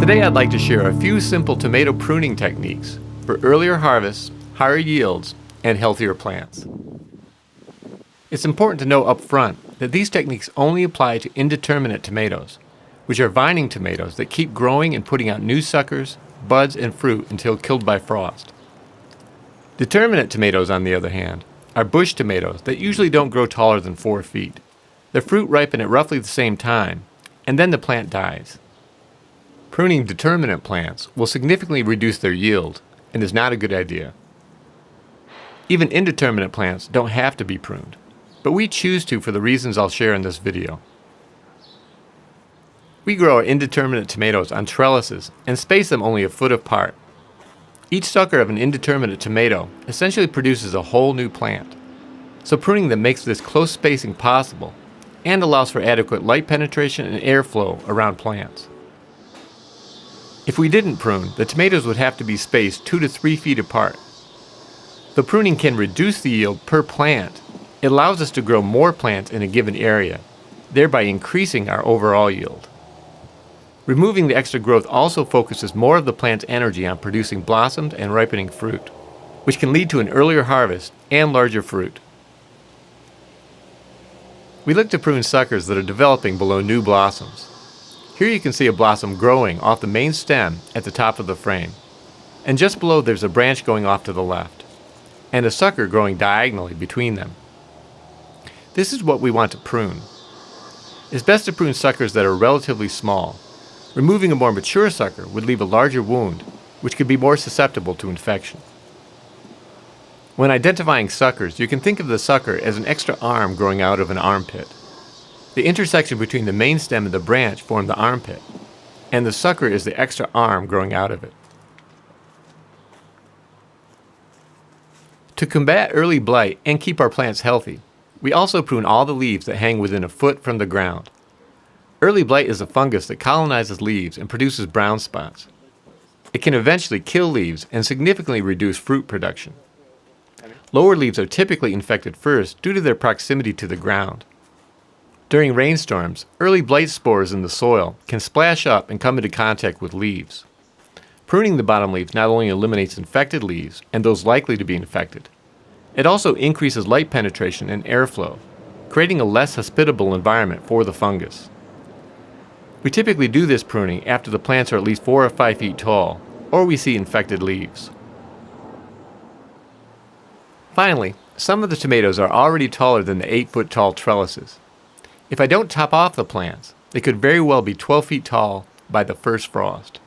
Today I'd like to share a few simple tomato pruning techniques for earlier harvests, higher yields, and healthier plants. It's important to know up front that these techniques only apply to indeterminate tomatoes, which are vining tomatoes that keep growing and putting out new suckers, buds, and fruit until killed by frost. Determinate tomatoes, on the other hand, are bush tomatoes that usually don't grow taller than 4 feet. Their fruit ripen at roughly the same time, and then the plant dies. Pruning determinate plants will significantly reduce their yield and is not a good idea. Even indeterminate plants don't have to be pruned, but we choose to for the reasons I'll share in this video. We grow our indeterminate tomatoes on trellises and space them only a foot apart. Each sucker of an indeterminate tomato essentially produces a whole new plant, so pruning them makes this close spacing possible and allows for adequate light penetration and airflow around plants. If we didn't prune, the tomatoes would have to be spaced 2 to 3 feet apart. Though pruning can reduce the yield per plant, it allows us to grow more plants in a given area, thereby increasing our overall yield. Removing the extra growth also focuses more of the plant's energy on producing blossomed and ripening fruit, which can lead to an earlier harvest and larger fruit. We look to prune suckers that are developing below new blossoms. Here you can see a blossom growing off the main stem at the top of the frame, and just below there's a branch going off to the left, and a sucker growing diagonally between them. This is what we want to prune. It's best to prune suckers that are relatively small. Removing a more mature sucker would leave a larger wound, which could be more susceptible to infection. When identifying suckers, you can think of the sucker as an extra arm growing out of an armpit. The intersection between the main stem and the branch form the armpit, and the sucker is the extra arm growing out of it. To combat early blight and keep our plants healthy, we also prune all the leaves that hang within a foot from the ground. Early blight is a fungus that colonizes leaves and produces brown spots. It can eventually kill leaves and significantly reduce fruit production. Lower leaves are typically infected first due to their proximity to the ground. During rainstorms, early blight spores in the soil can splash up and come into contact with leaves. Pruning the bottom leaves not only eliminates infected leaves and those likely to be infected, it also increases light penetration and airflow, creating a less hospitable environment for the fungus. We typically do this pruning after the plants are at least 4 or 5 feet tall, or we see infected leaves. Finally, some of the tomatoes are already taller than the 8-foot tall trellises. If I don't top off the plants, they could very well be 12 feet tall by the first frost.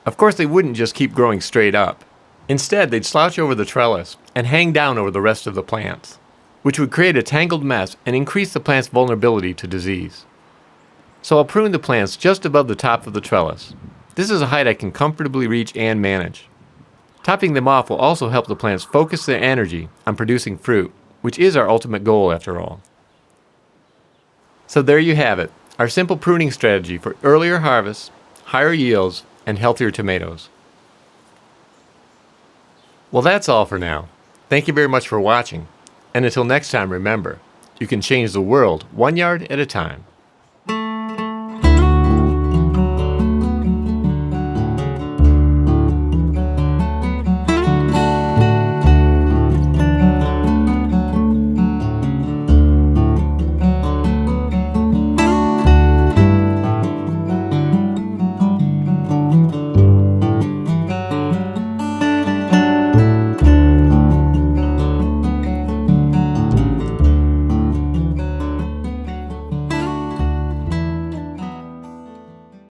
Of course, they wouldn't just keep growing straight up. Instead, they'd slouch over the trellis and hang down over the rest of the plants, which would create a tangled mess and increase the plant's vulnerability to disease. So I'll prune the plants just above the top of the trellis. This is a height I can comfortably reach and manage. Topping them off will also help the plants focus their energy on producing fruit, which is our ultimate goal after all. So there you have it, our simple pruning strategy for earlier harvests, higher yields, and healthier tomatoes. Well, that's all for now. Thank you very much for watching, and until next time, remember, you can change the world 1 yard at a time.